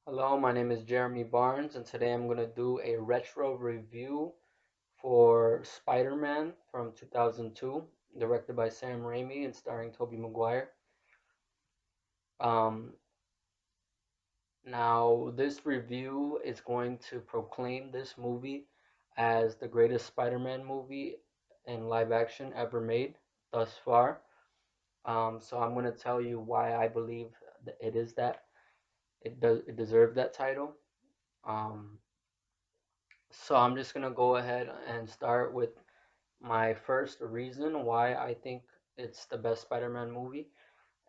Hello, my name is Jeremy Barnes, and today I'm going to do a retro review for Spider-Man from 2002, directed by Sam Raimi and starring Tobey Maguire. Um, Now, this review is going to proclaim this movie as the greatest Spider-Man movie in live action ever made thus far. So I'm going to tell you why I believe that it is that. It deserves that title. Um, So I'm just gonna go ahead and start with my first reason why I think it's the best Spider-Man movie,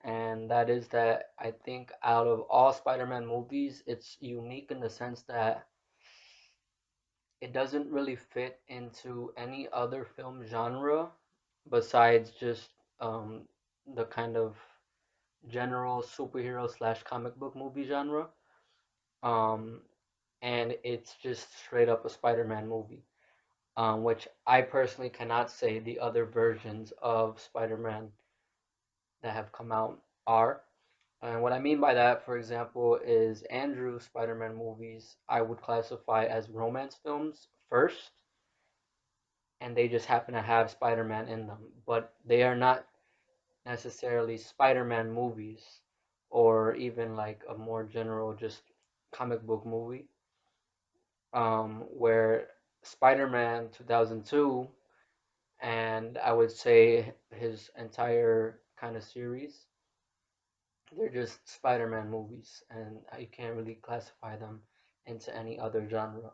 and that is that I think out of all Spider-Man movies, it's unique in the sense that it doesn't really fit into any other film genre besides just um, the kind of general superhero slash comic book movie genre. Um, and it's just straight up a Spider-Man movie. Which I personally cannot say the other versions of Spider-Man that have come out are. And what I mean by that, for example, is Andrew's Spider-Man movies I would classify as romance films first, and they just happen to have Spider-Man in them, but they are not necessarily Spider-Man movies or even like a more general just comic book movie. Where Spider-Man 2002 and I would say his entire kind of series, they're just Spider-Man movies, and you can't really classify them into any other genre.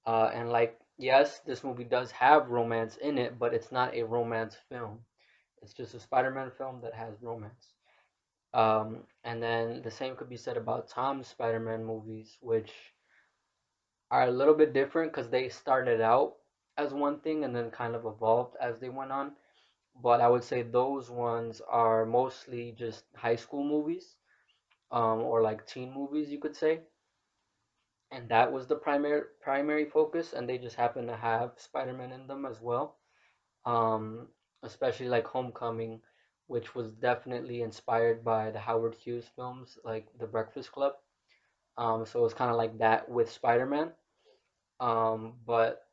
And like, yes, this movie does have romance in it, but it's not a romance film. It's just a Spider-Man film that has romance. And then the same could be said about Tom's Spider-Man movies, which are a little bit different because they started out as one thing and then kind of evolved as they went on. But I would say those ones are mostly just high school movies, or like teen movies, you could say, and that was the primary focus, and they just happen to have Spider-Man in them as well. Um, Especially like Homecoming, which was definitely inspired by the Howard Hughes films, like The Breakfast Club. So it was kind of like that with Spider-Man. But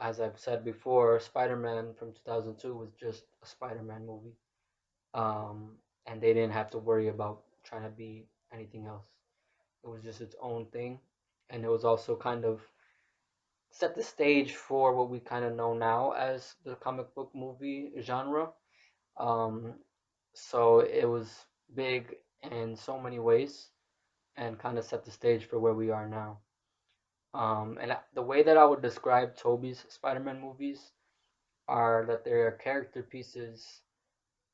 as I've said before, Spider-Man from 2002 was just a Spider-Man movie. And they didn't have to worry about trying to be anything else. It was just its own thing, and it was also kind of set the stage for what we kind of know now as the comic book movie genre. Um, so it was big in so many ways, and kind of set the stage for where we are now. The way that I would describe Tobey's Spider-Man movies are that they are character pieces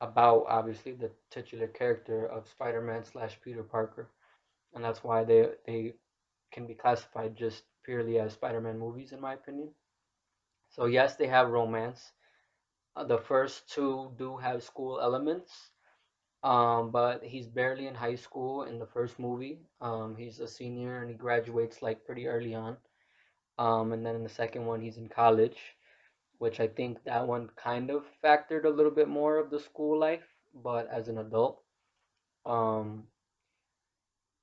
about obviously the titular character of Spider-Man slash Peter Parker, and that's why they can be classified just purely as Spider-Man movies, in my opinion. So yes, they have romance. The first two do have school elements, but he's barely in high school in the first movie. He's a senior and he graduates like pretty early on. And then in the second one, he's in college, which I think that one kind of factored a little bit more of the school life, but as an adult. Um,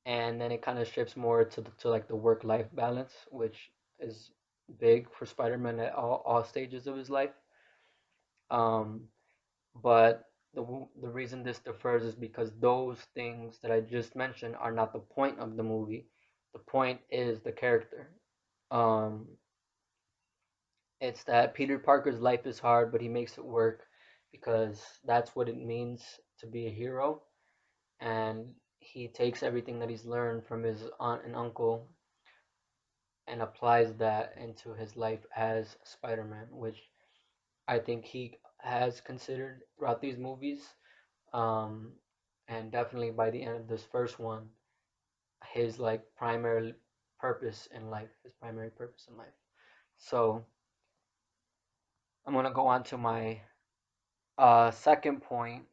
and then it kind of shifts more to like the work life balance, which is big for Spider-Man at all stages of his life. Um, but the reason this differs is because those things that I just mentioned are not the point of the movie. The point is the character. Um, it's that Peter Parker's life is hard, but he makes it work because that's what it means to be a hero. And he takes everything that he's learned from his aunt and uncle and applies that into his life as Spider-Man, which I think he has considered throughout these movies. Um, and definitely by the end of this first one, his like primary purpose in life, his primary purpose in life. So I'm gonna go on to my second point,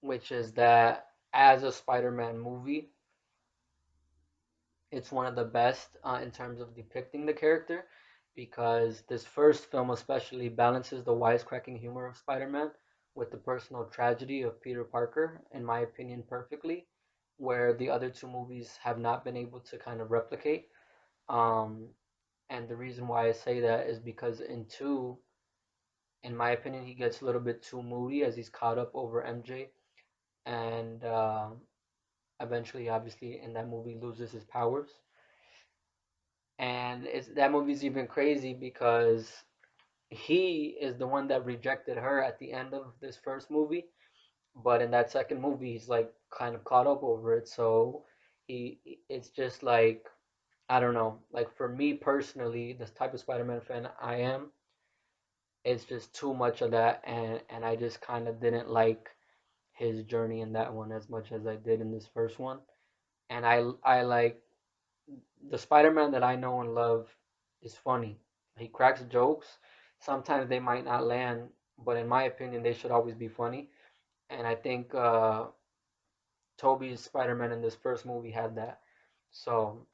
which is that as a Spider-Man movie, it's one of the best in terms of depicting the character because this first film especially balances the wisecracking humor of Spider-Man with the personal tragedy of Peter Parker, in my opinion, perfectly, where the other two movies have not been able to kind of replicate. Um, and the reason why I say that is because in two, in my opinion, he gets a little bit too moody as he's caught up over MJ, and eventually, obviously, in that movie, loses his powers. And it's that movie's even crazy because he is the one that rejected her at the end of this first movie, but in that second movie, he's like kind of caught up over it. So it's just like I don't know. Like for me personally, this type of Spider-Man fan I am, it's just too much of that, and I just kind of didn't like his journey in that one as much as I did in this first one. And I like the Spider-Man that I know and love is funny. He cracks jokes. Sometimes they might not land, but in my opinion, they should always be funny. And I think Tobey's Spider-Man in this first movie had that. So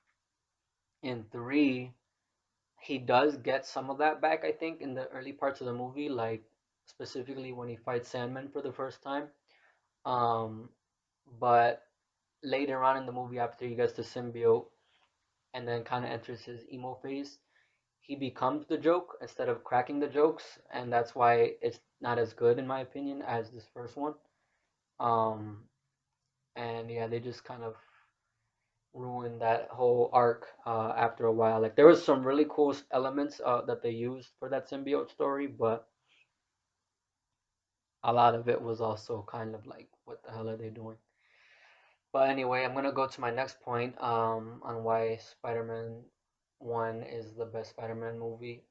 in three, he does get some of that back, I think, in the early parts of the movie, like specifically when he fights Sandman for the first time. Um, but later on in the movie, after he gets the symbiote and then kind of enters his emo phase, he becomes the joke instead of cracking the jokes, and that's why it's not as good in my opinion as this first one. Um, and yeah, they just kind of ruined that whole arc after a while. Like there was some really cool elements that they used for that symbiote story, but a lot of it was also kind of like, what the hell are they doing? But anyway, I'm gonna go to my next point on why Spider-Man One is the best Spider-Man movie,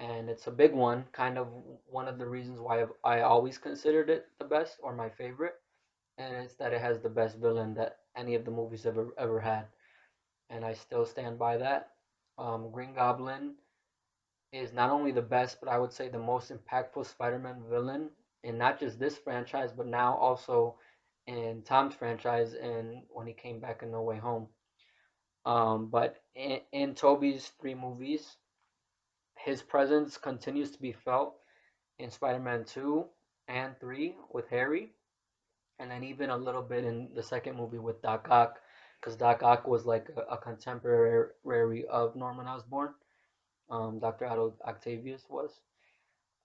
and it's a big one. Kind of one of the reasons why I always considered it the best or my favorite, and it's that it has the best villain that any of the movies ever had, and I still stand by that. Green Goblin is not only the best, but I would say the most impactful Spider-Man villain in not just this franchise, but now also in Tom's franchise and when he came back in No Way Home. But in Tobey's three movies, his presence continues to be felt in Spider-Man 2 and 3 with Harry, and then even a little bit in the second movie with Doc Ock, because Doc Ock was like a contemporary of Norman Osborn. Dr. Otto Octavius was.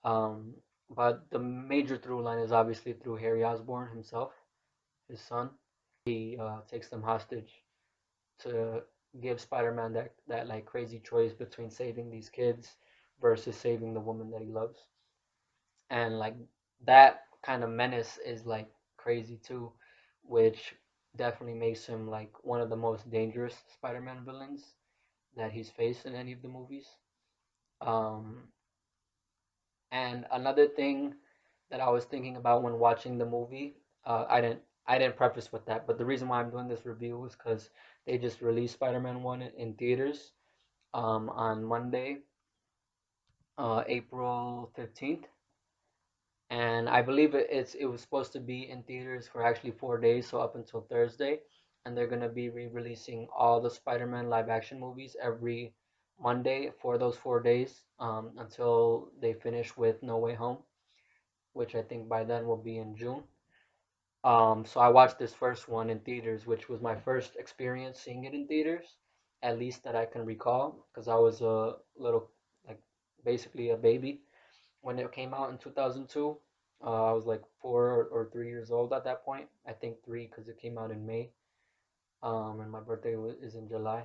Um, but the major through line is obviously through Harry Osborn himself, his son. He takes them hostage to give Spider-Man that like crazy choice between saving these kids versus saving the woman that he loves. And like that kind of menace is like crazy too, which definitely makes him like one of the most dangerous Spider-Man villains that he's faced in any of the movies. Um, and another thing that I was thinking about when watching the movie, I didn't preface with that, but the reason why I'm doing this review is because they just released Spider-Man One in theaters on Monday, April 15th, and I believe it was supposed to be in theaters for actually 4 days, so up until Thursday, and they're gonna be re-releasing all the Spider-Man live action movies every Monday for those 4 days until they finish with No Way Home, which I think by then will be in June. So I watched this first one in theaters, which was my first experience seeing it in theaters, at least that I can recall, because I was a little, like, basically a baby when it came out in 2002. I was like 4 or 3 years old at that point. I think three because it came out in May, and my birthday is in July.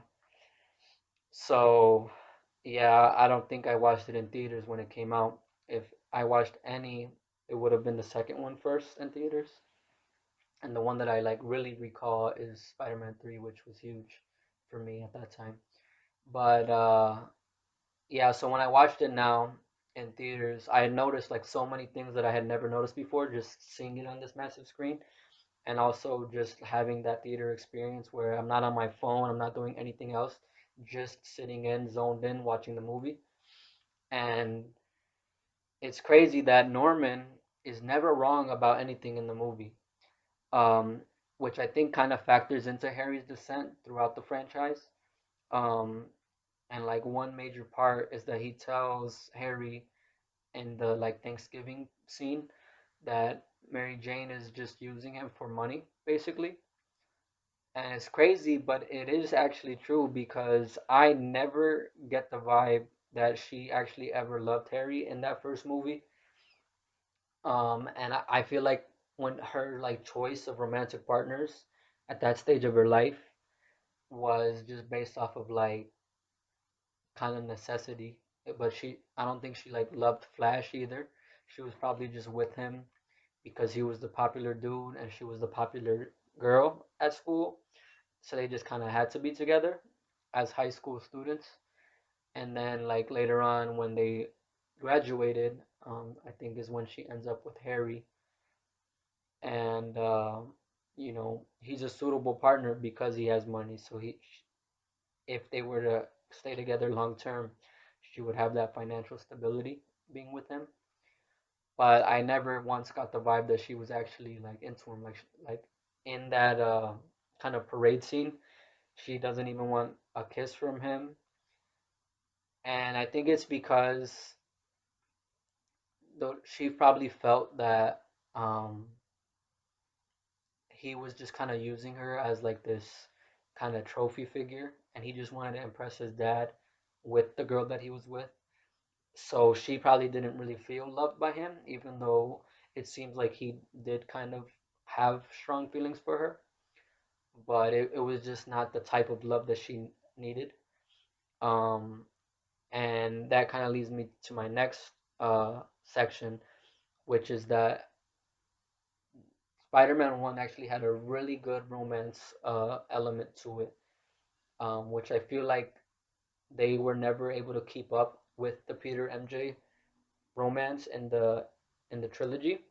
So, yeah, I don't think I watched it in theaters when it came out. If I watched any, it would have been the second one first in theaters. And the one that I like really recall is Spider-Man 3, which was huge for me at that time. But yeah, so when I watched it now in theaters, I had noticed like so many things that I had never noticed before just seeing it on this massive screen, and also just having that theater experience where I'm not on my phone, I'm not doing anything else, just sitting in, zoned in, watching the movie. And it's crazy that Norman is never wrong about anything in the movie, um, which I think kind of factors into Harry's descent throughout the franchise. Um, and like one major part is that he tells Harry in the like Thanksgiving scene that Mary Jane is just using him for money, basically. And it's crazy, but it is actually true because I never get the vibe that she actually ever loved Harry in that first movie. And I feel like when her like choice of romantic partners at that stage of her life was just based off of like kind of necessity. But I don't think she like loved Flash either. She was probably just with him because he was the popular dude and she was the popular girl at school. So they just kind of had to be together as high school students. And then like later on when they graduated, I think is when she ends up with Harry, and he's a suitable partner because he has money. So if they were to stay together long term, she would have that financial stability being with him. But I never once got the vibe that she was actually like into him, like in that kind of parade scene. She doesn't even want a kiss from him, and I think it's because though she probably felt that um, he was just kind of using her as like this kind of trophy figure, and he just wanted to impress his dad with the girl that he was with. So she probably didn't really feel loved by him, even though it seems like he did kind of have strong feelings for her. But it was just not the type of love that she needed. Um, and that kind of leads me to my next section, which is that Spider-Man 1 actually had a really good romance element to it, which I feel like they were never able to keep up with the Peter MJ romance in the trilogy,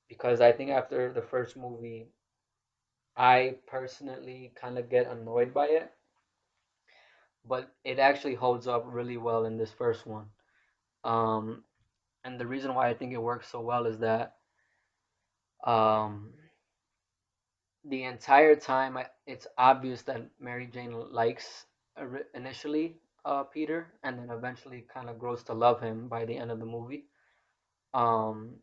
because I think after the first movie, I personally kind of get annoyed by it, but it actually holds up really well in this first one. Um, and the reason why I think it works so well is that um, the entire time it's obvious that Mary Jane likes initially Peter, and then eventually kind of grows to love him by the end of the movie. Um,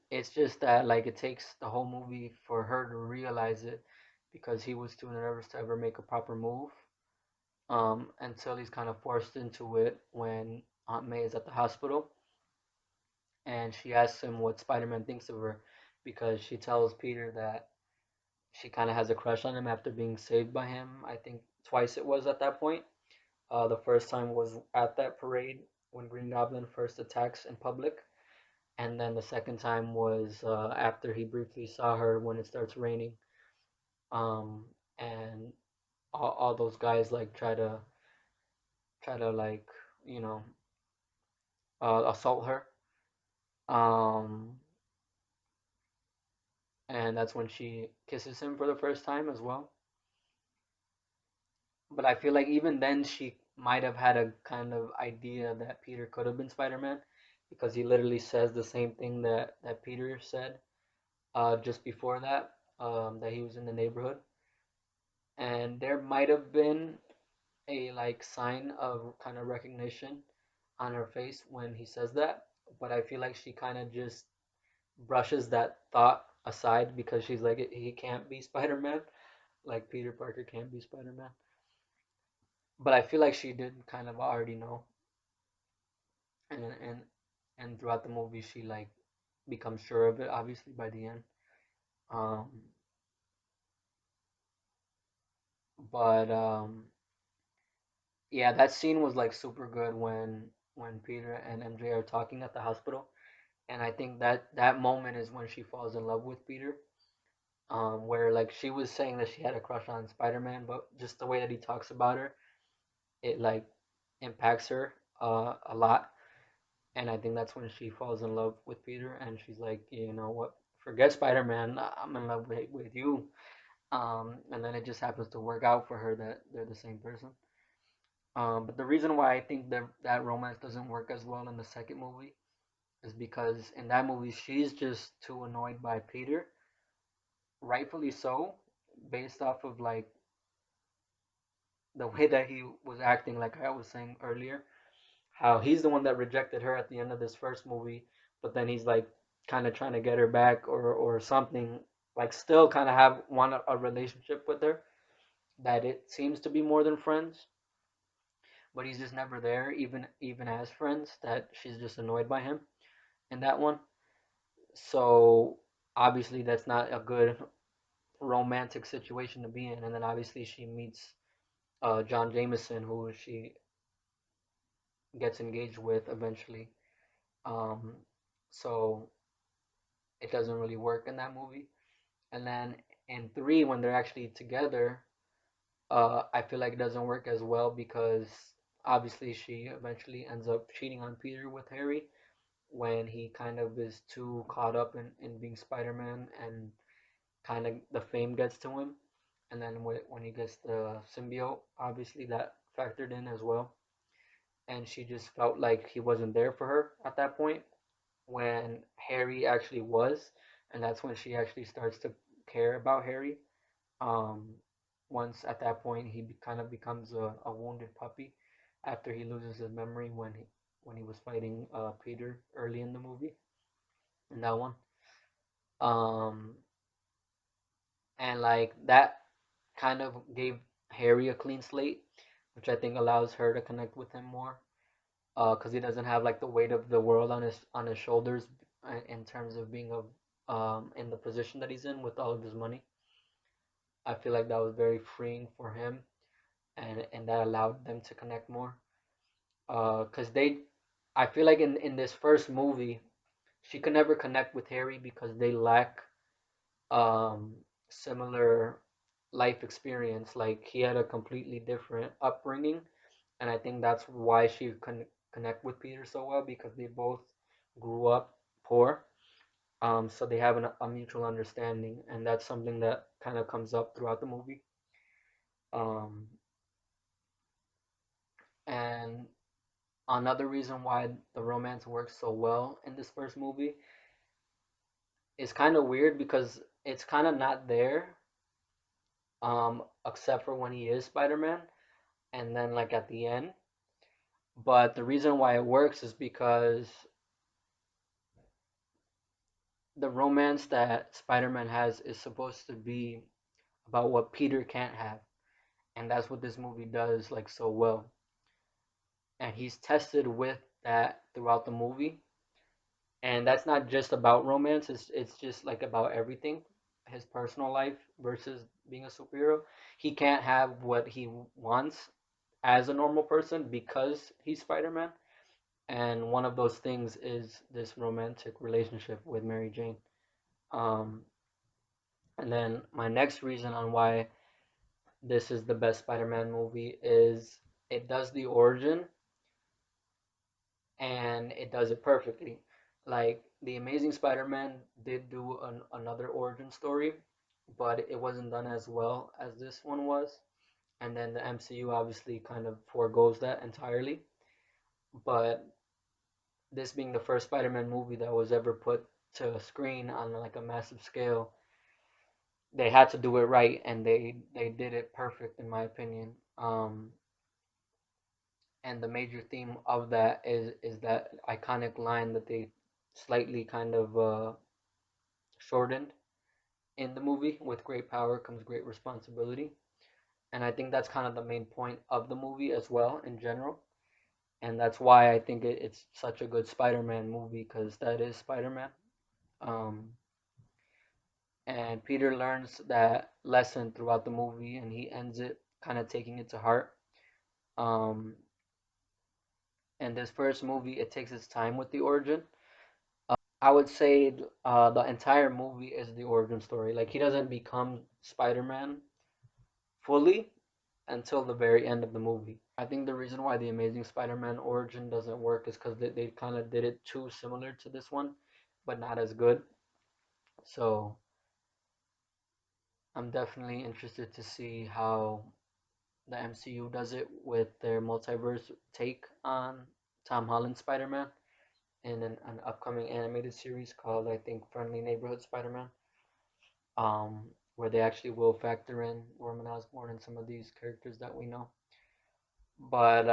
it's just that like it takes the whole movie for her to realize it because he was too nervous to ever make a proper move. Until he's kind of forced into it when Aunt May is at the hospital and she asks him what Spider-Man thinks of her because she tells Peter that she kind of has a crush on him after being saved by him. I think twice it was at that point. The first time was at that parade when Green Goblin first attacks in public, and then the second time was after he briefly saw her when it starts raining. And all those guys like try to like you know assault her. Um, and that's when she kisses him for the first time as well. But I feel like even then she might have had a kind of idea that Peter could have been Spider-Man because he literally says the same thing that Peter said just before that, that he was in the neighborhood. And there might have been a like sign of kind of recognition on her face when he says that, but I feel like she kind of just brushes that thought aside because she's like he can't be Spider-Man, like Peter Parker can't be Spider-Man. But I feel like she did kind of already know, and and throughout the movie she like becomes sure of it. Obviously by the end, um, but yeah, that scene was like super good when Peter and MJ are talking at the hospital, and I think that moment is when she falls in love with Peter. Where like she was saying that she had a crush on Spider-Man, but just the way that he talks about her, it like impacts her a lot. And I think that's when she falls in love with Peter, and she's like, you know what, forget Spider-Man, I'm in love with you. And then it just happens to work out for her that they're the same person. But the reason why I think that romance doesn't work as well in the second movie is because in that movie she's just too annoyed by Peter, rightfully so, based off of like the way that he was acting, like I was saying earlier, how he's the one that rejected her at the end of this first movie, but then he's like kind of trying to get her back or something, like still kind of have want a relationship with her, that it seems to be more than friends, but he's just never there, even as friends, that she's just annoyed by him in that one. So obviously that's not a good romantic situation to be in. And then obviously she meets John Jameson, who she gets engaged with eventually. Um, so it doesn't really work in that movie. And then in three, when they're actually together, I feel like it doesn't work as well because obviously she eventually ends up cheating on Peter with Harry when he kind of is too caught up in being Spider-Man, and kind of the fame gets to him. And then when he gets the symbiote, obviously that factored in as well. And she just felt like he wasn't there for her at that point when Harry actually was. And that's when she actually starts to care about Harry. Um, Once at that point, he kind of becomes a wounded puppy after he loses his memory when he was fighting Peter early in the movie in that one. Um, and like that kind of gave Harry a clean slate, which I think allows her to connect with him more. Because he doesn't have like the weight of the world on his shoulders in terms of being in the position that he's in with all of his money. I feel like that was very freeing for him, and that allowed them to connect more. Because I feel like in this first movie, she could never connect with Harry because they lack um similar life experience. Like he had a completely different upbringing, and I think that's why she couldn't connect with Peter so well, because they both grew up poor. So they have a mutual understanding, and that's something that kind of comes up throughout the movie. Um, and another reason why the romance works so well in this first movie is kind of weird because it's kind of not there, except for when he is Spider-Man, and then like at the end. But the reason why it works is because the romance that Spider-Man has is supposed to be about what Peter can't have, and that's what this movie does like so well. And he's tested with that throughout the movie, and that's not just about romance. It's just like about everything. His personal life versus being a superhero. He can't have what he wants as a normal person because he's Spider-Man. And one of those things is this romantic relationship with Mary Jane. Um, and then my next reason on why this is the best Spider-Man movie is it does the origin and it does it perfectly. Like the Amazing Spider-Man did do another origin story, but it wasn't done as well as this one was. And then the MCU obviously kind of foregoes that entirely. But this being the first Spider-Man movie that was ever put to a screen on like a massive scale, they had to do it right, and they did it perfect in my opinion. And the major theme of that is that iconic line that they slightly kind of shortened in the movie: with great power comes great responsibility. And I think that's kind of the main point of the movie as well in general, and that's why I think it's such a good Spider-Man movie, because that is Spider-Man. um, and Peter learns that lesson throughout the movie, and he ends it kind of taking it to heart. um, and this first movie, it takes its time with the origin. I would say the entire movie is the origin story. Like he doesn't become Spider-Man fully until the very end of the movie. I think the reason why the Amazing Spider-Man origin doesn't work is because they kind of did it too similar to this one, but not as good. So I'm definitely interested to see how the MCU does it with their multiverse take on Tom Holland's Spider-Man in an upcoming animated series called, I think, Friendly Neighborhood Spider-Man, where they actually will factor in Norman Osborn and some of these characters that we know. But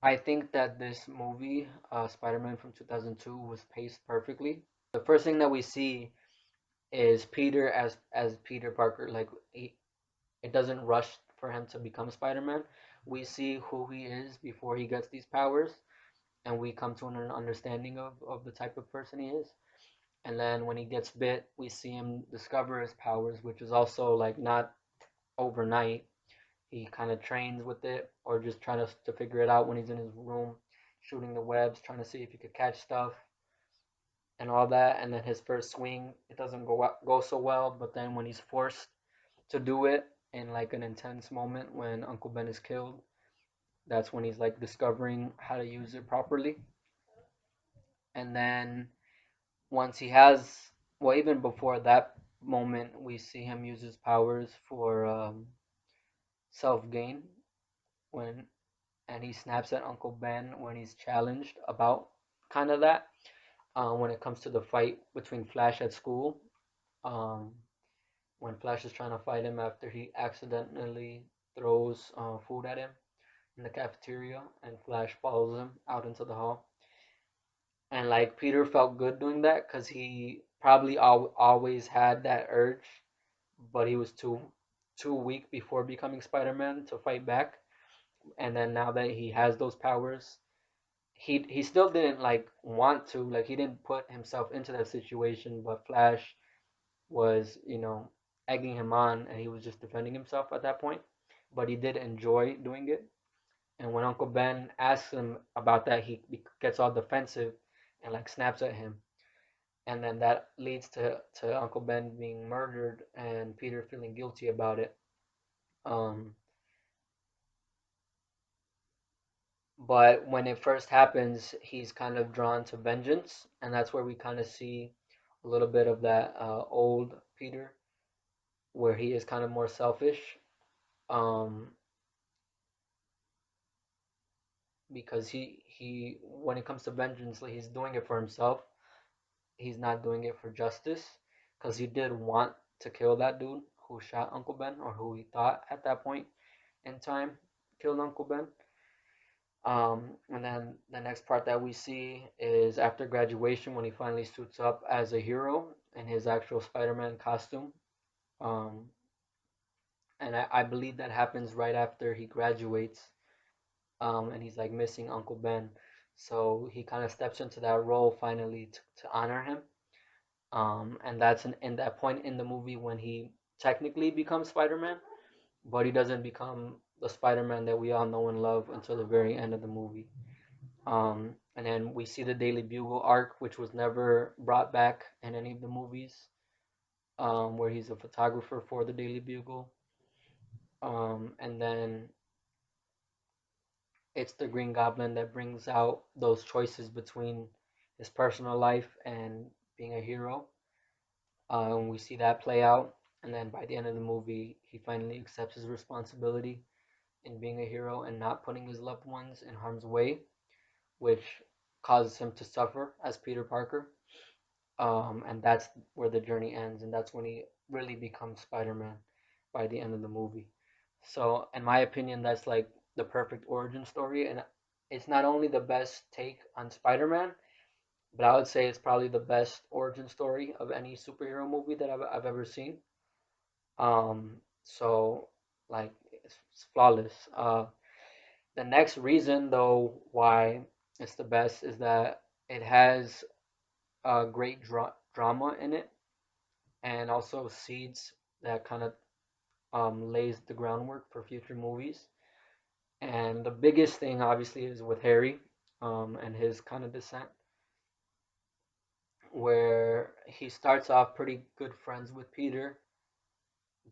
I think that this movie, Spider-Man from 2002, was paced perfectly. The first thing that we see is Peter as Peter Parker. Like it doesn't rush for him to become Spider-Man. We see who he is before he gets these powers, and we come to an understanding of the type of person he is. And then when he gets bit, we see him discover his powers, which is also like not overnight. He kind of trains with it, or just trying to figure it out when he's in his room, shooting the webs, trying to see if he could catch stuff and all that. And then his first swing, it doesn't go so well. But then when he's forced to do it in like an intense moment when Uncle Ben is killed, that's when he's like discovering how to use it properly. And then once he has, well, even before that moment, we see him use his powers for self gain when, and he snaps at Uncle Ben when he's challenged about kind of that. When it comes to the fight between Flash at school, um, when Flash is trying to fight him after he accidentally throws food at him in the cafeteria, and Flash follows him out into the hall. And like Peter felt good doing that because he probably always had that urge, but he was too weak before becoming Spider-Man to fight back. And then now that he has those powers, he still didn't like want to, like he didn't put himself into that situation, but Flash was, egging him on, and he was just defending himself at that point. But he did enjoy doing it. And when Uncle Ben asks him about that, he gets all defensive and like snaps at him. And then that leads to Uncle Ben being murdered and Peter feeling guilty about it. Um, but when it first happens, he's kind of drawn to vengeance, and that's where we kind of see a little bit of that old Peter, where he is kind of more selfish. Um, because he when it comes to vengeance, like, he's doing it for himself. He's not doing it for justice, because he did want to kill that dude who shot Uncle Ben, or who he thought at that point in time killed Uncle Ben. And then the next part that we see is after graduation when he finally suits up as a hero in his actual Spider-Man costume. Um, and I believe that happens right after he graduates, and he's like missing Uncle Ben. So he kind of steps into that role finally to honor him. And that's in that point in the movie when he technically becomes Spider-Man, but he doesn't become the Spider-Man that we all know and love until the very end of the movie. And then we see the Daily Bugle arc, which was never brought back in any of the movies, where he's a photographer for the Daily Bugle. And then it's the Green Goblin that brings out those choices between his personal life and being a hero. We see that play out, and then by the end of the movie, he finally accepts his responsibility in being a hero and not putting his loved ones in harm's way, which causes him to suffer as Peter Parker. And that's where the journey ends, and that's when he really becomes Spider-Man by the end of the movie. So, in my opinion, that's like the perfect origin story, and it's not only the best take on Spider-Man, but I would say it's probably the best origin story of any superhero movie that I've ever seen. So like it's flawless. The next reason though why it's the best is that it has a great drama in it, and also seeds that kind of lays the groundwork for future movies. And the biggest thing obviously is with Harry, and his kind of descent, where he starts off pretty good friends with Peter,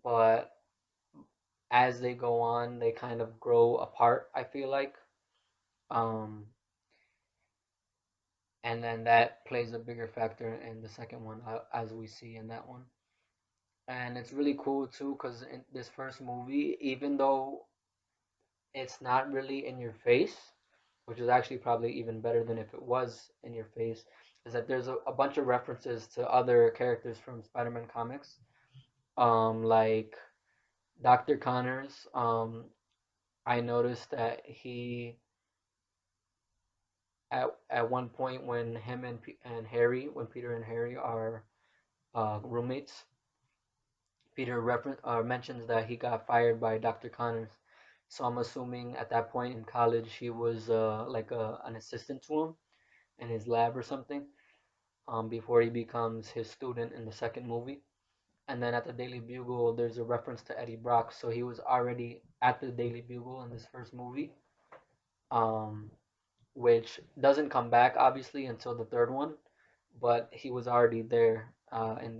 but as they go on, they kind of grow apart, I feel like. Um, and then that plays a bigger factor in the second one, as we see in that one. And it's really cool too, because in this first movie, even though it's not really in your face, which is actually probably even better than if it was in your face, is that there's a bunch of references to other characters from Spider-Man comics, like Dr. Connors. I noticed that he at one point when him and Harry, when Peter and Harry are roommates, Peter mentions that he got fired by Dr. Connors. So I'm assuming at that point in college he was like an assistant to him in his lab or something, before he becomes his student in the second movie. And then at the Daily Bugle, there's a reference to Eddie Brock, so he was already at the Daily Bugle in this first movie, um, which doesn't come back obviously until the third one, but he was already there in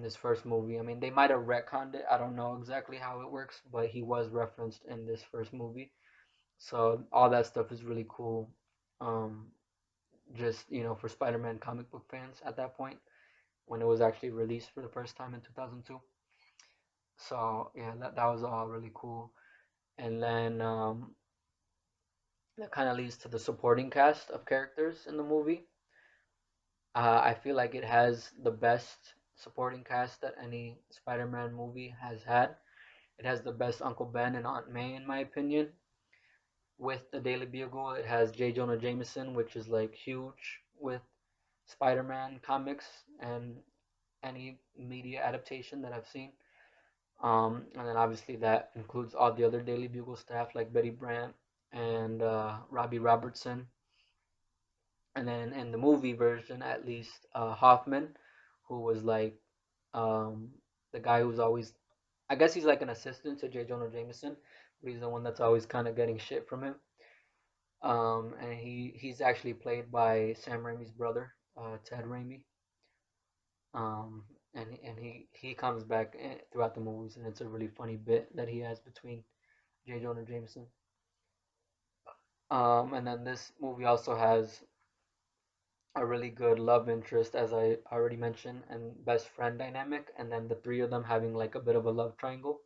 this first movie. I mean, they might have retconned it. I don't know exactly how it works, but he was referenced in this first movie. So all that stuff is really cool. Um, just for Spider-Man comic book fans at that point when it was actually released for the first time in 2002. So yeah, that was all really cool. And then that kind of leads to the supporting cast of characters in the movie. I feel like it has the best supporting cast that any Spider-Man movie has had. It has the best Uncle Ben and Aunt May, in my opinion. With the Daily Bugle, it has J. Jonah Jameson, which is like huge with Spider-Man comics and any media adaptation that I've seen. And then obviously that includes all the other Daily Bugle staff like Betty Brant and Robbie Robertson. And then in the movie version, at least Hoffman, who was like um, the guy who's always, I guess he's like an assistant to J. Jonah Jameson, but he's the one that's always kind of getting shit from him. And he's actually played by Sam Raimi's brother, Ted Raimi. Um, and he comes back throughout the movies, and it's a really funny bit that he has between J. Jonah Jameson. And then this movie also has a really good love interest, as I already mentioned, and best friend dynamic, and then the three of them having like a bit of a love triangle,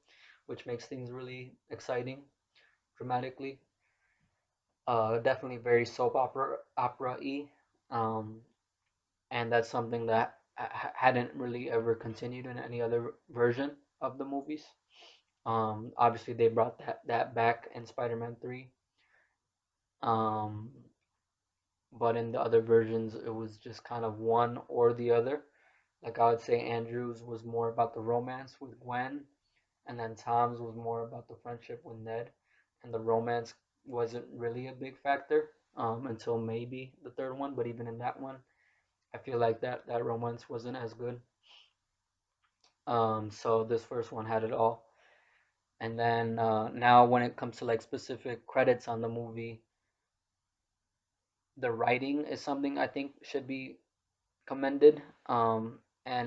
which makes things really exciting dramatically. Definitely very soap opera-y, um, and that's something that hadn't really ever continued in any other version of the movies. Obviously, they brought that back in Spider-Man 3. Um, but in the other versions, it was just kind of one or the other. Like I would say, Andrews was more about the romance with Gwen, and then Tom's was more about the friendship with Ned, and the romance wasn't really a big factor until maybe the third one. But even in that one, I feel like that romance wasn't as good. So this first one had it all. And then now, when it comes to like specific credits on the movie, the writing is something I think should be commended. And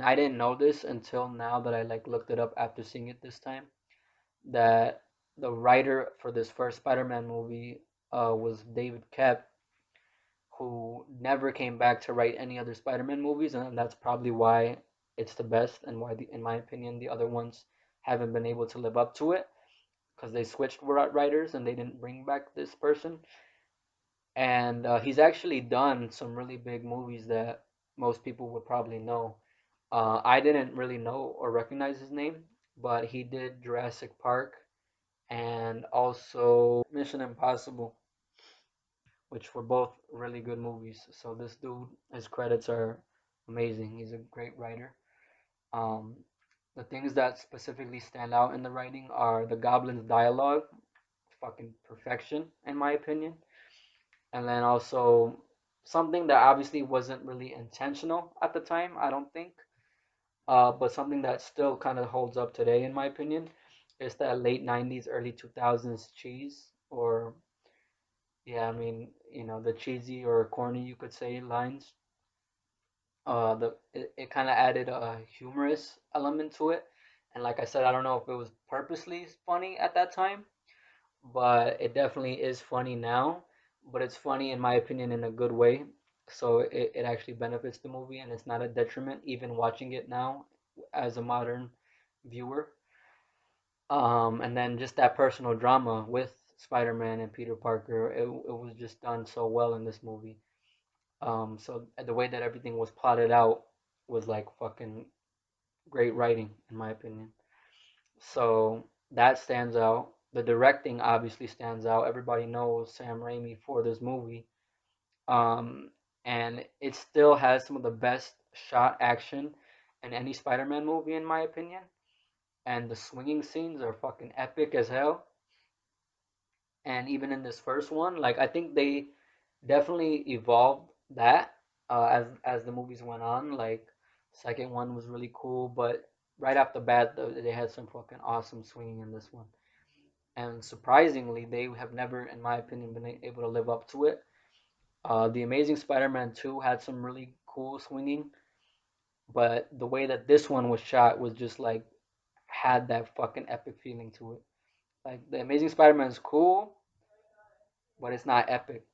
I didn't know this until now that I like looked it up after seeing it this time. That the writer for this first Spider-Man movie was David Koepp, who never came back to write any other Spider-Man movies, and that's probably why it's the best, and why, in my opinion, the other ones haven't been able to live up to it, because they switched writers and they didn't bring back this person. And he's actually done some really big movies that most people would probably know. I didn't really know or recognize his name, but he did Jurassic Park and also Mission Impossible, which were both really good movies. So this dude, his credits are amazing. He's a great writer. Um, the things that specifically stand out in the writing are the Goblin's dialogue, fucking perfection in my opinion, and then also something that obviously wasn't really intentional at the time, I don't think, but something that still kind of holds up today, in my opinion, is that late 90s, early 2000s cheese, or, yeah, I mean, the cheesy or corny, you could say, lines. It kind of added a humorous element to it. And like I said, I don't know if it was purposely funny at that time, but it definitely is funny now. But it's funny, in my opinion, in a good way. So it actually benefits the movie, and it's not a detriment even watching it now as a modern viewer. And then just that personal drama with Spider-Man and Peter Parker, it was just done so well in this movie. So the way that everything was plotted out was like fucking great writing, in my opinion. So that stands out. The directing obviously stands out. Everybody knows Sam Raimi for this movie. Um, and it still has some of the best shot action in any Spider-Man movie, in my opinion. And the swinging scenes are fucking epic as hell. And even in this first one, like I think they definitely evolved that as the movies went on. Like second one was really cool, but right off the bat, they had some fucking awesome swinging in this one. And surprisingly, they have never, in my opinion, been able to live up to it. The Amazing Spider-Man 2 had some really cool swinging, but the way that this one was shot was just like had that fucking epic feeling to it. Like the Amazing Spider-Man is cool, but it's not epic.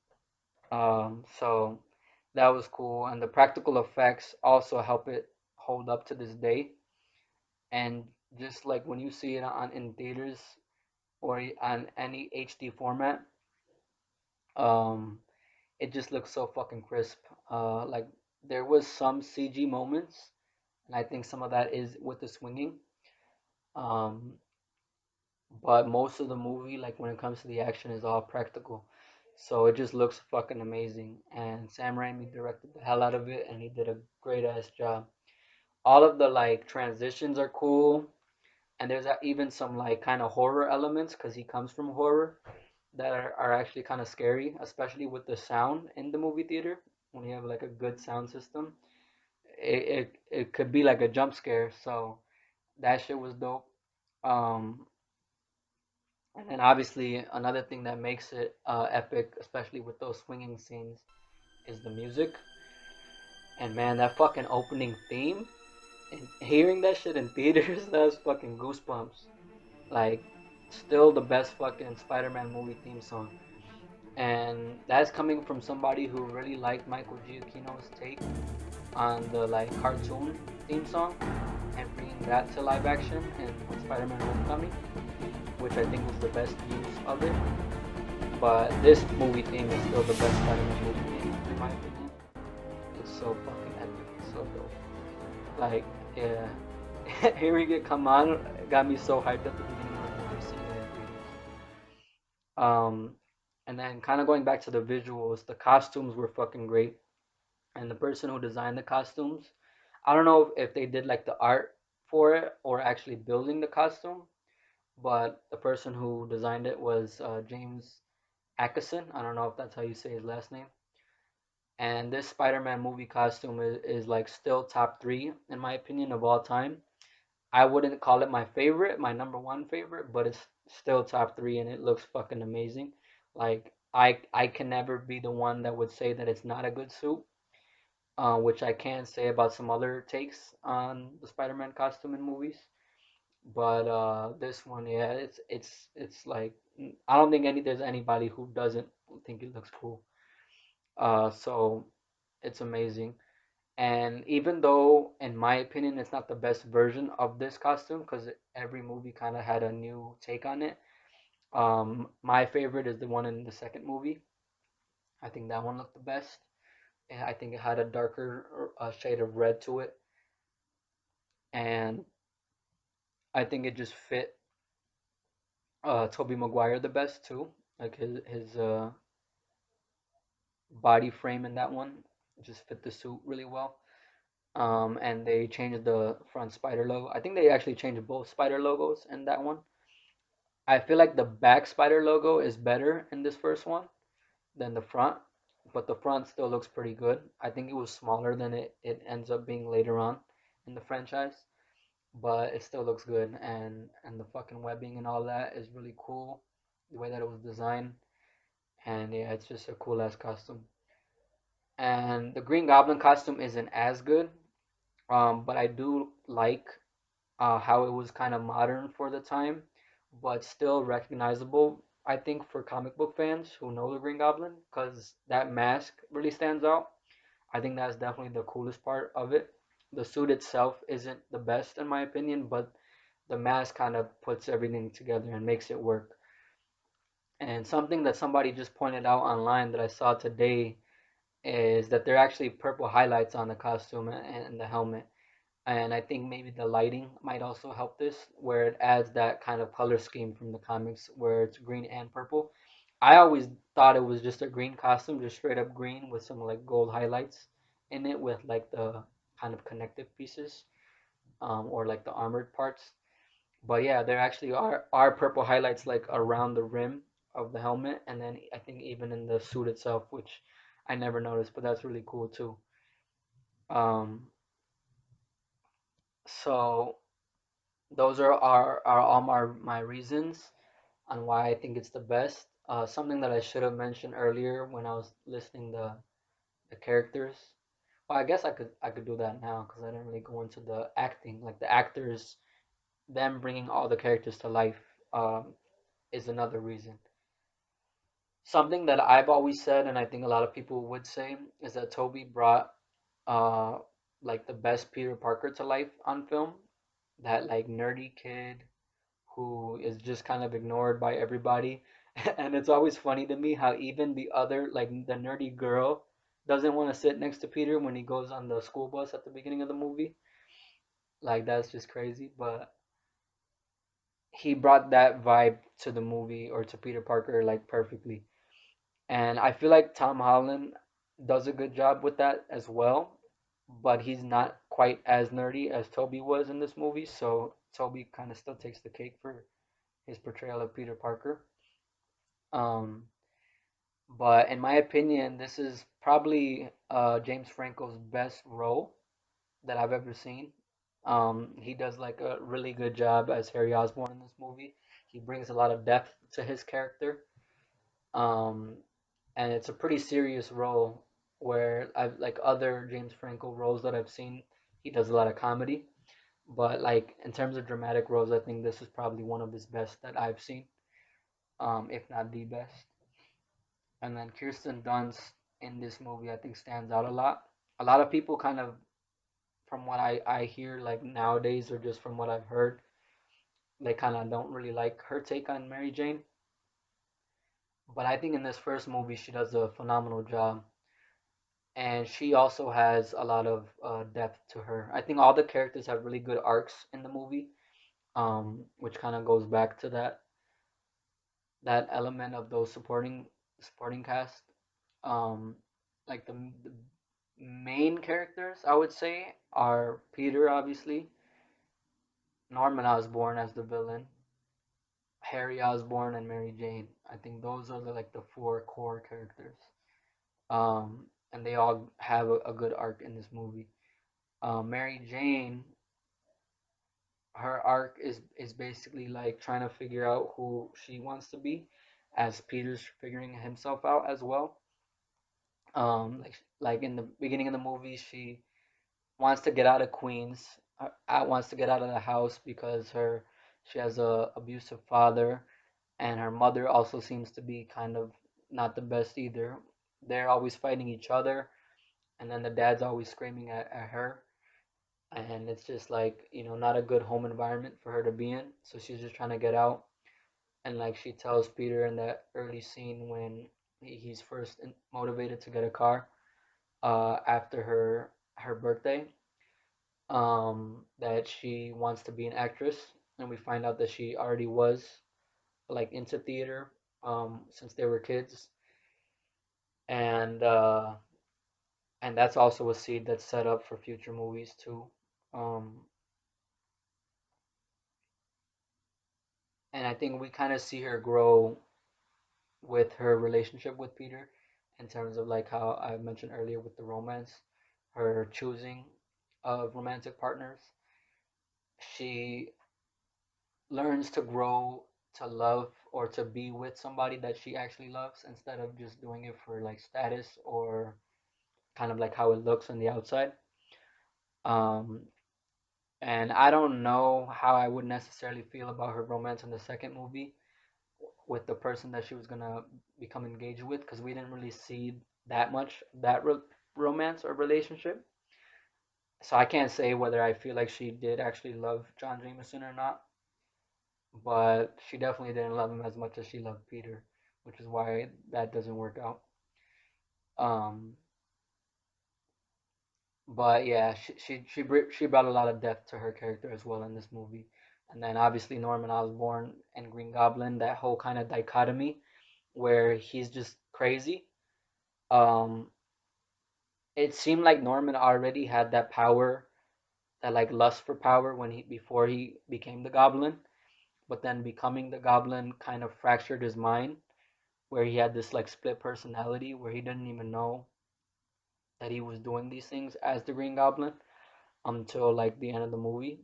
So that was cool, and the practical effects also help it hold up to this day. And just like when you see it on in theaters or on any HD format, um, it just looks so fucking crisp. Like there was some CG moments, and I think some of that is with the swinging. Um, but most of the movie, like when it comes to the action, is all practical. So it just looks fucking amazing. And Sam Raimi directed the hell out of it, and he did a great ass job. All of the like transitions are cool, and there's even some like kind of horror elements because he comes from horror that are actually kind of scary, especially with the sound in the movie theater when you have like a good sound system. It could be like a jump scare, so that shit was dope. Um, and then obviously another thing that makes it epic, especially with those swinging scenes, is the music. And man, that fucking opening theme, and hearing that shit in theaters, that's fucking goosebumps. Like, still the best fucking Spider-Man movie theme song. And that's coming from somebody who really liked Michael Giacchino's take on the like cartoon theme song and bringing that to live action in Spider-Man Homecoming, which I think was the best use of it. But this movie theme is still the best Spider-Man movie theme in my opinion. It's so fucking epic. It's so dope. Like, yeah, hearing it come on got me so hyped at the beginning of the movie, seeing it in 3D. And then kind of going back to the visuals, the costumes were fucking great, and the person who designed the costumes, I don't know if they did like the art for it or actually building the costume, but the person who designed it was James Acheson. I don't know if that's how you say his last name. And this Spider-Man movie costume is like still top three in my opinion of all time. I wouldn't call it my favorite, my number one favorite, but it's still top three, and it looks fucking amazing. Like I can never be the one that would say that it's not a good suit, which I can say about some other takes on the Spider-Man costume in movies. But this one, yeah, it's like I don't think there's anybody who doesn't think it looks cool. So it's amazing. And even though, in my opinion, it's not the best version of this costume because every movie kind of had a new take on it. My favorite is the one in the second movie. I think that one looked the best. And I think it had a darker shade of red to it, and I think it just fit Tobey Maguire the best too. Like his body frame in that one just fit the suit really well. And they changed the front spider logo. I think they actually changed both spider logos in that one. I feel like the back spider logo is better in this first one than the front, but the front still looks pretty good. I think it was smaller than it ends up being later on in the franchise, but it still looks good, and the fucking webbing and all that is really cool. The way that it was designed, and yeah, it's just a cool ass costume. And the Green Goblin costume isn't as good, but I do like how it was kind of modern for the time, but still recognizable. I think for comic book fans who know the Green Goblin, because that mask really stands out. I think that's definitely the coolest part of it. The suit itself isn't the best in my opinion, but the mask kind of puts everything together and makes it work. And something that somebody just pointed out online that I saw today is that there are actually purple highlights on the costume and the helmet. and I think maybe the lighting might also help this, where it adds that kind of color scheme from the comics, where it's green and purple. I always thought it was just a green costume, just straight up green with some like gold highlights in it, with like the kind of connective pieces, or like the armored parts. But yeah, there actually are purple highlights like around the rim of the helmet, and then I think even in the suit itself, which I never noticed, but that's really cool too. Um, so those are all my reasons on why I think it's the best. Something that I should have mentioned earlier when I was listing the characters. Well, I guess I could do that now because I didn't really go into the acting, like the actors, them bringing all the characters to life, is another reason. Something that I've always said, and I think a lot of people would say, is that Tobey brought uh like the best Peter Parker to life on film. That like nerdy kid who is just kind of ignored by everybody. And it's always funny to me how even the other, like the nerdy girl, doesn't want to sit next to Peter when he goes on the school bus at the beginning of the movie. Like that's just crazy, but he brought that vibe to the movie or to Peter Parker like perfectly. And I feel like Tom Holland does a good job with that as well, but he's not quite as nerdy as Toby was in this movie, so Toby kind of still takes the cake for his portrayal of Peter Parker. Um, but in my opinion, this is probably James Franco's best role that I've ever seen. He does like a really good job as Harry Osborn in this movie. He brings a lot of depth to his character. Um, and it's a pretty serious role where I've like other James Franco roles that I've seen, he does a lot of comedy. But like in terms of dramatic roles, I think this is probably one of his best that I've seen, if not the best. And then Kirsten Dunst in this movie, I think stands out a lot. A lot of people kind of, from what I hear, like nowadays, or just from what I've heard, they kind of don't really like her take on Mary Jane. But I think in this first movie, she does a phenomenal job. And she also has a lot of depth to her. I think all the characters have really good arcs in the movie, which kind of goes back to that element of those supporting cast. Um, like the main characters, I would say, are Peter, obviously, Norman Osborn as the villain, Harry Osborn, and Mary Jane. I think those are like the four core characters. And they all have a good arc in this movie. Mary Jane, her arc is basically like trying to figure out who she wants to be, as Peter's figuring himself out as well. Like in the beginning of the movie, she wants to get out of Queens. Wants to get out of the house because she has a abusive father, and her mother also seems to be kind of not the best either. They're always fighting each other, and then the dad's always screaming at her, and it's just like, not a good home environment for her to be in. So she's just trying to get out, and like she tells Peter in that early scene when he's first motivated to get a car, after her birthday, that she wants to be an actress, and we find out that she already was like into theater, since they were kids, and uh, and that's also a seed that's set up for future movies too. Um, and I think we kind of see her grow with her relationship with Peter, in terms of like how I mentioned earlier with the romance, her choosing of romantic partners. She learns to grow to love or to be with somebody that she actually loves, instead of just doing it for like status or kind of like how it looks on the outside. Um, and I don't know how I would necessarily feel about her romance in the second movie with the person that she was gonna become engaged with, because we didn't really see that much that romance or relationship. So I can't say whether I feel like she did actually love John Jameson or not, but she definitely didn't love him as much as she loved Peter, which is why that doesn't work out. Um, But yeah, she brought a lot of depth to her character as well in this movie. And then obviously Norman Osborn and Green Goblin, that whole kind of dichotomy where he's just crazy. Um, it seemed like Norman already had that power, that like lust for power when he before he became the Goblin, but then becoming the Goblin kind of fractured his mind, where he had this like split personality where he didn't even know that he was doing these things as the Green Goblin until like the end of the movie.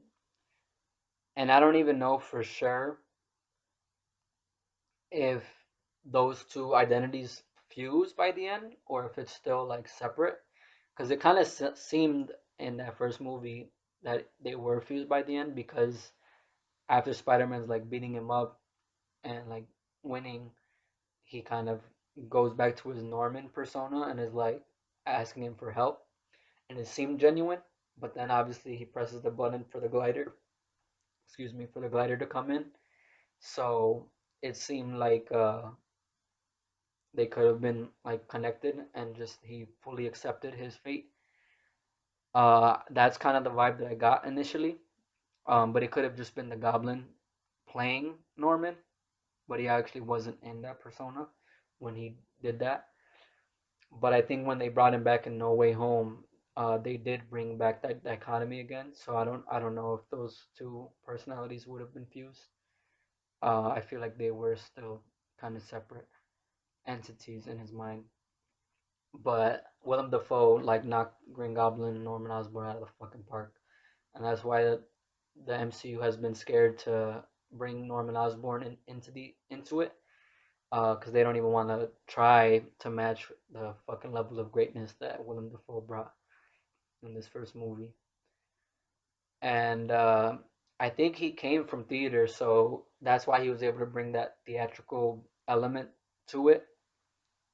And I don't even know for sure if those two identities fuse by the end or if it's still like separate, because it kind of seemed in that first movie that they were fused by the end, because after Spider-Man's like beating him up and like winning, he kind of goes back to his Norman persona and is like asking him for help, and it seemed genuine. But then obviously he presses the button for the glider, excuse me, for the glider to come in. So it seemed like they could have been like connected, and just he fully accepted his fate. That's kind of the vibe that I got initially. But it could have just been the Goblin playing Norman, but he actually wasn't in that persona when he did that. But I think when they brought him back in No Way Home, they did bring back that dichotomy again. So I don't know if those two personalities would have been fused. I feel like they were still kind of separate entities in his mind. But Willem Dafoe like knocked Green Goblin and Norman Osborn out of the fucking park, and that's why the MCU has been scared to bring Norman Osborn into it, because they don't even want to try to match the fucking level of greatness that Willem Dafoe brought in this first movie. And I think he came from theater, so that's why he was able to bring that theatrical element to it,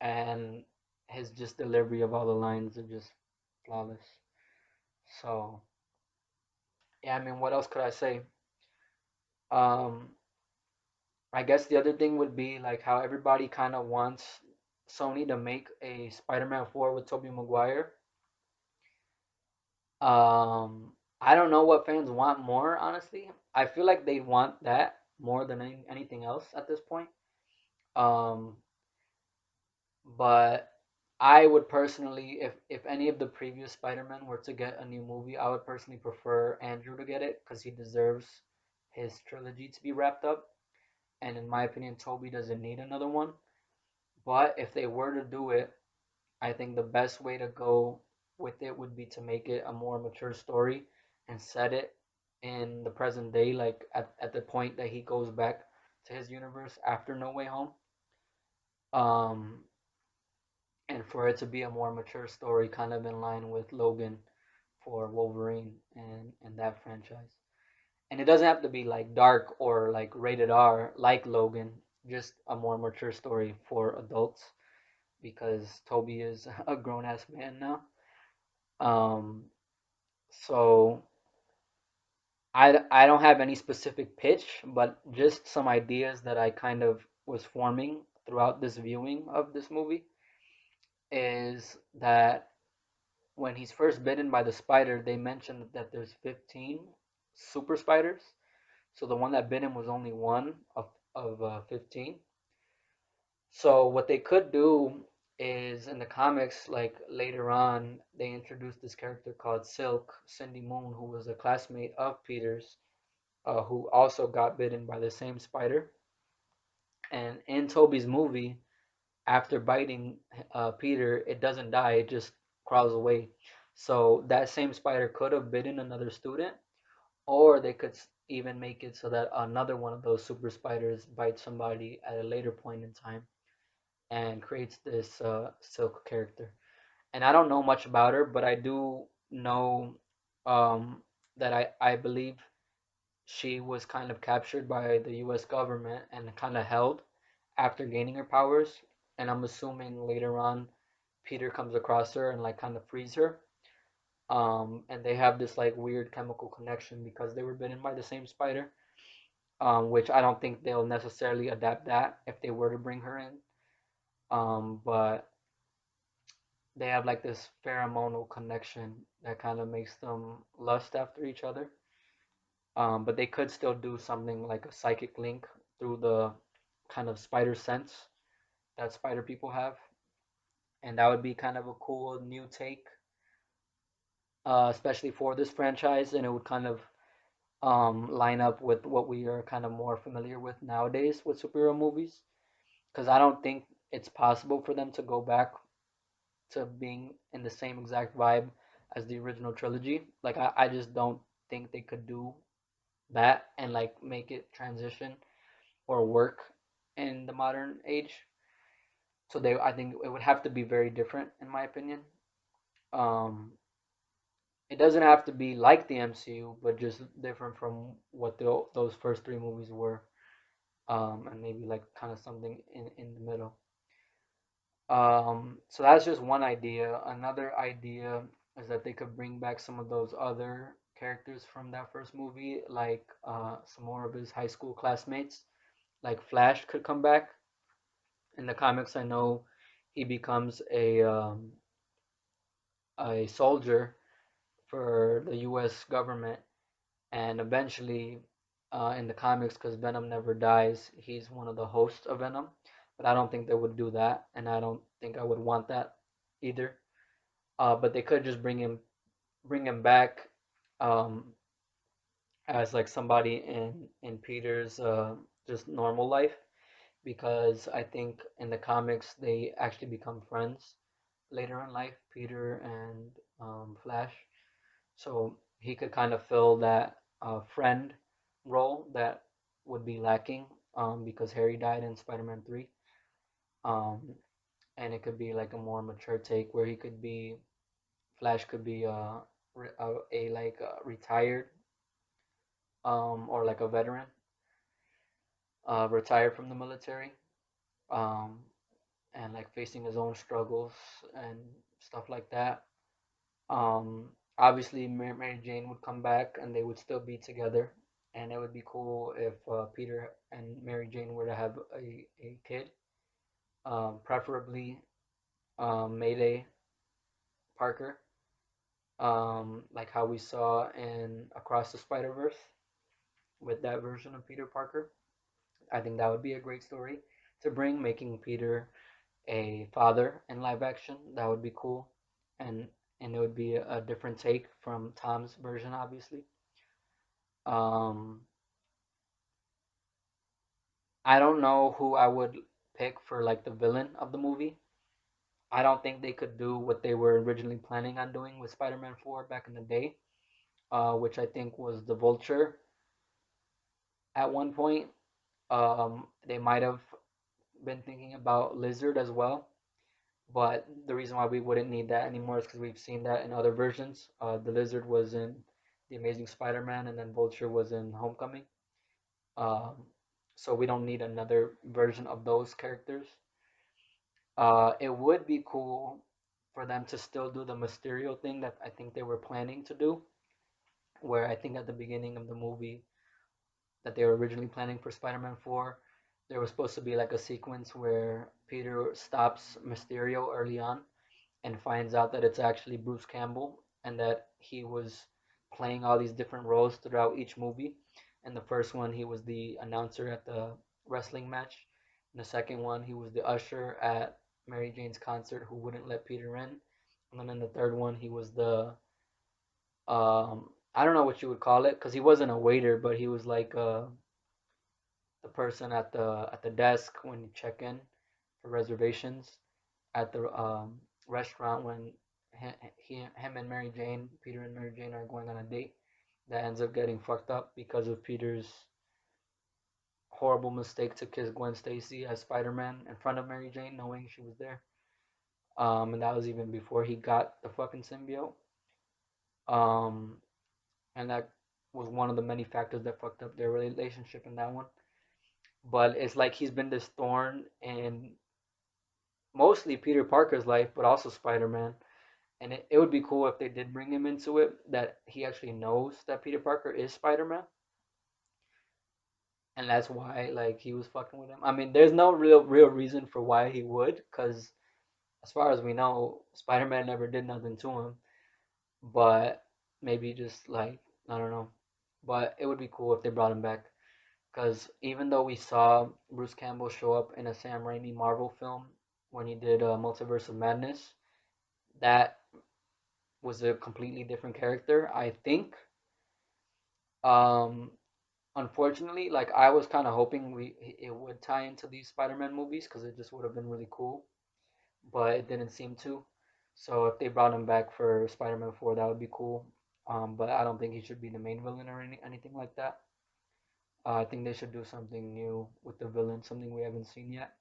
and his just delivery of all the lines are just flawless. So yeah, I mean, what else could I say? Um, I guess the other thing would be like how everybody kind of wants Sony to make a Spider-Man 4 with Tobey Maguire. I don't know what fans want more, honestly. I feel like they want that more than anything else at this point. Um, but I would personally, if any of the previous Spider-Man were to get a new movie, I would personally prefer Andrew to get it because he deserves his trilogy to be wrapped up. And in my opinion, Tobey doesn't need another one. But if they were to do it, I think the best way to go with it would be to make it a more mature story and set it in the present day, like at the point that he goes back to his universe after No Way Home. Um, and for it to be a more mature story, kind of in line with Logan for Wolverine and that franchise. And it doesn't have to be like dark or like rated R like Logan, just a more mature story for adults because Toby is a grown ass man now. Um, so I don't have any specific pitch, but just some ideas that I kind of was forming throughout this viewing of this movie is that when he's first bitten by the spider, they mentioned that there's 15 super spiders. So the one that bit him was only one of 15. So what they could do is in the comics, like later on, they introduced this character called Silk, Cindy Moon, who was a classmate of Peter's, who also got bitten by the same spider. And in Toby's movie, after biting Peter, it doesn't die; it just crawls away. So that same spider could have bitten another student, or they could even make it so that another one of those super spiders bites somebody at a later point in time and creates this Silk character. And I don't know much about her, but I do know that I believe she was kind of captured by the US government and kind of held after gaining her powers. And I'm assuming later on Peter comes across her and like kind of frees her. And they have this like weird chemical connection because they were bitten by the same spider. Which I don't think they'll necessarily adapt that if they were to bring her in. But they have like this pheromonal connection that kind of makes them lust after each other. But they could still do something like a psychic link through the kind of spider sense that spider people have, and that would be kind of a cool new take, especially for this franchise, and it would kind of line up with what we are kind of more familiar with nowadays with superhero movies. Because I don't think it's possible for them to go back to being in the same exact vibe as the original trilogy. Like I just don't think they could do that and like make it transition or work in the modern age. So they, I think it would have to be very different in my opinion. Um, it doesn't have to be like the MCU, but just different from what those first three movies were, and maybe like kind of something in the middle. So that's just one idea. Another idea is that they could bring back some of those other characters from that first movie, like some more of his high school classmates. Like Flash could come back. In the comics, I know he becomes a soldier for the U.S. government, and eventually, in the comics, because Venom never dies, he's one of the hosts of Venom. But I don't think they would do that, and I don't think I would want that either. But they could just bring him back um, as like somebody in Peter's just normal life, because I think in the comics they actually become friends later in life, Peter and Flash. So he could kind of fill that friend role that would be lacking, because Harry died in Spider-Man 3. Um, and it could be like a more mature take where he could be, Flash could be a like retired, or like a veteran, retired from the military, um, and like facing his own struggles and stuff like that. Obviously, Mary Jane would come back and they would still be together. And it would be cool if Peter and Mary Jane were to have a kid, preferably Mayday Parker, like how we saw in Across the Spider Verse with that version of Peter Parker. I think that would be a great story to bring, making Peter a father in live action. That would be cool, and it would be a different take from Tom's version, obviously. Um, I don't know who I would pick for like the villain of the movie. I don't think they could do what they were originally planning on doing with Spider-Man 4 back in the day, which I think was the Vulture at one point. They might have been thinking about Lizard as well, but the reason why we wouldn't need that anymore is because we've seen that in other versions. The Lizard was in The Amazing Spider-Man, and then Vulture was in Homecoming. Um, so we don't need another version of those characters. It would be cool for them to still do the Mysterio thing that I think they were planning to do, where I think at the beginning of the movie that they were originally planning for Spider-Man 4, there was supposed to be like a sequence where Peter stops Mysterio early on and finds out that it's actually Bruce Campbell and that he was playing all these different roles throughout each movie. In the first one, he was the announcer at the wrestling match. In the second one, he was the usher at Mary Jane's concert who wouldn't let Peter in. And then in the third one, he was the I don't know what you would call it because he wasn't a waiter, but he was like the person at the desk when you check in for reservations at the restaurant when him and Mary Jane, Peter and Mary Jane are going on a date that ends up getting fucked up because of Peter's horrible mistake to kiss Gwen Stacy as Spider-Man in front of Mary Jane, knowing she was there. And that was even before he got the fucking symbiote. Um, and that was one of the many factors that fucked up their relationship in that one. But it's like he's been this thorn in mostly Peter Parker's life, but also Spider-Man. And it would be cool if they did bring him into it, that he actually knows that Peter Parker is Spider-Man, and that's why like he was fucking with him. I mean, there's no real reason for why he would, because as far as we know, Spider-Man never did nothing to him, but maybe just like, I don't know. But it would be cool if they brought him back. Because even though we saw Bruce Campbell show up in a Sam Raimi Marvel film when he did Multiverse of Madness, that was a completely different character. I think, um, unfortunately, like I was kind of hoping we it would tie into these Spider-Man movies because it just would have been really cool, but it didn't seem to. So if they brought him back for Spider-Man 4, that would be cool. But I don't think he should be the main villain or anything like that. I think they should do something new with the villain, something we haven't seen yet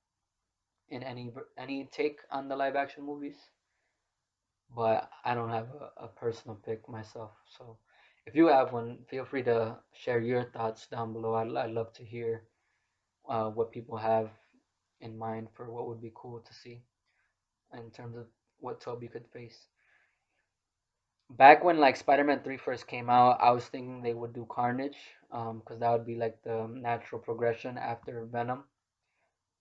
in any take on the live action movies. But I don't have a personal pick myself. So if you have one, feel free to share your thoughts down below. I'd love to hear what people have in mind for what would be cool to see in terms of what Tobey could face. Back when like Spider-Man 3 first came out, I was thinking they would do Carnage, because that would be like the natural progression after Venom.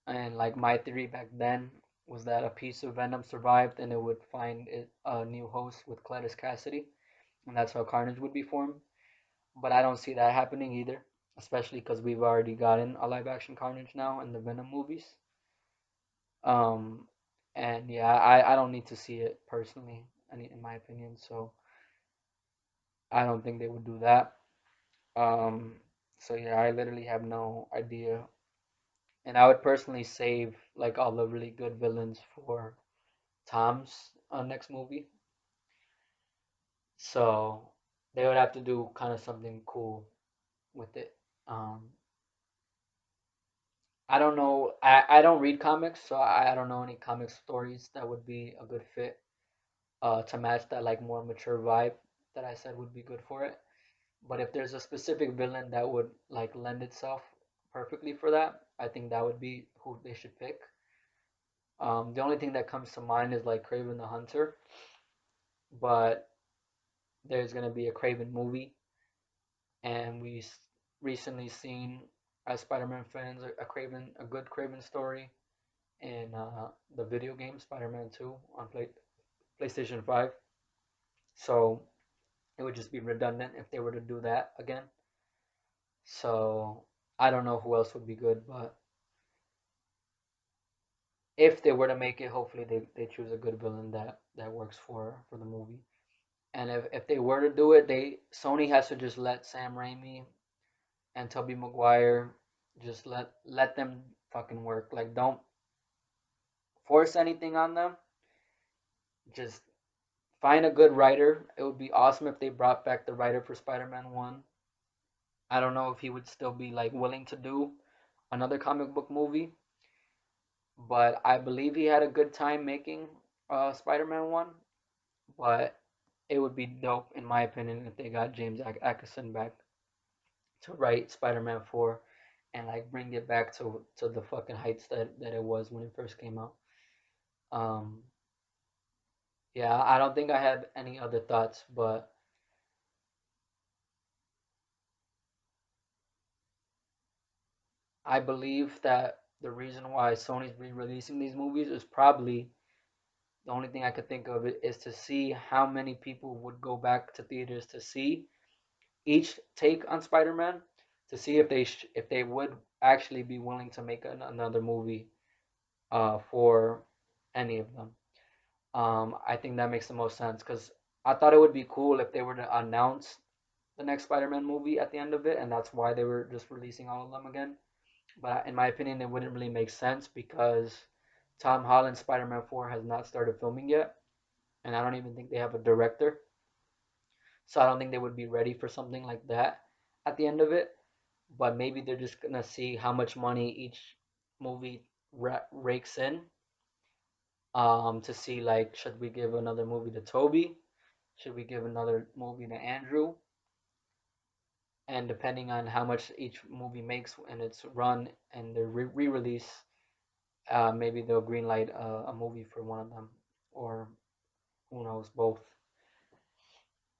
And like my theory back then was that a piece of Venom survived and it would find a new host with Cletus Cassidy, and that's how Carnage would be formed. But I don't see that happening either, especially because we've already gotten a live action Carnage now in the Venom movies. Um, and yeah, I don't need to see it personally, in my opinion. So I don't think they would do that. Um, so yeah, I literally have no idea, and I would personally save like all the really good villains for Tom's next movie. So they would have to do kind of something cool with it. Um, I don't know. I don't read comics, so I don't know any comic stories that would be a good fit to match that like more mature vibe that I said would be good for it. But if there's a specific villain that would like lend itself perfectly for that, I think that would be who they should pick. The only thing that comes to mind is like Kraven the Hunter, but there's gonna be a Kraven movie, and we recently seen as Spider-Man fans a good Kraven story in the video game Spider-Man 2 on PlayStation 5. So it would just be redundant if they were to do that again. So I don't know who else would be good, but if they were to make it, hopefully they choose a good villain that works for the movie. And if they were to do it, they Sony has to just let Sam Raimi and Tobey Maguire just let them fucking work. Like don't force anything on them. Just find a good writer. It would be awesome if they brought back the writer for Spider-Man 1. I don't know if he would still be like willing to do another comic book movie, but I believe he had a good time making Spider-Man 1, but it would be dope in my opinion if they got James Acheson back to write Spider-Man 4 and like bring it back to the fucking heights that it was when it first came out. Um, yeah, I don't think I have any other thoughts, but I believe that the reason why Sony's re-releasing these movies is probably the only thing I could think of it is to see how many people would go back to theaters to see each take on Spider-Man, to see if they would actually be willing to make another movie for any of them. I think that makes the most sense because I thought it would be cool if they were to announce the next Spider-Man movie at the end of it, and that's why they were just releasing all of them again. But in my opinion, it wouldn't really make sense because Tom Holland's Spider-Man 4 has not started filming yet, and I don't even think they have a director. So I don't think they would be ready for something like that at the end of it. But maybe they're just gonna see how much money each movie rakes in, to see like should we give another movie to Toby, should we give another movie to Andrew, and depending on how much each movie makes and its run and their re-release, maybe they'll greenlight a movie for one of them, or who knows, both.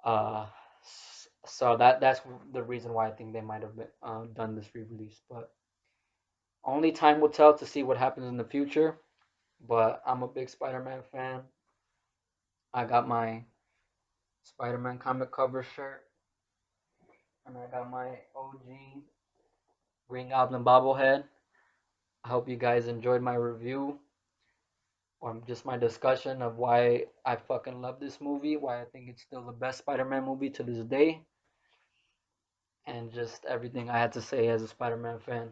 Uh, so that's the reason why I think they might have done this re-release, but only time will tell to see what happens in the future. But I'm a big Spider-Man fan. I got my Spider-Man comic cover shirt, and I got my OG Green Goblin bobblehead. I hope you guys enjoyed my review or just my discussion of why I fucking love this movie, why I think it's still the best Spider-Man movie to this day, and just everything I had to say as a Spider-Man fan,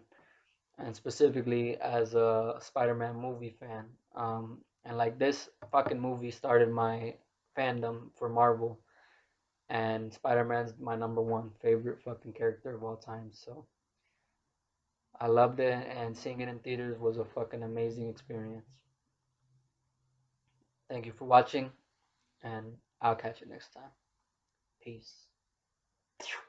and specifically as a Spider-Man movie fan. And like this fucking movie started my fandom for Marvel, and Spider-Man's my number one favorite fucking character of all time. So I loved it, and seeing it in theaters was a fucking amazing experience. Thank you for watching, and I'll catch you next time. Peace.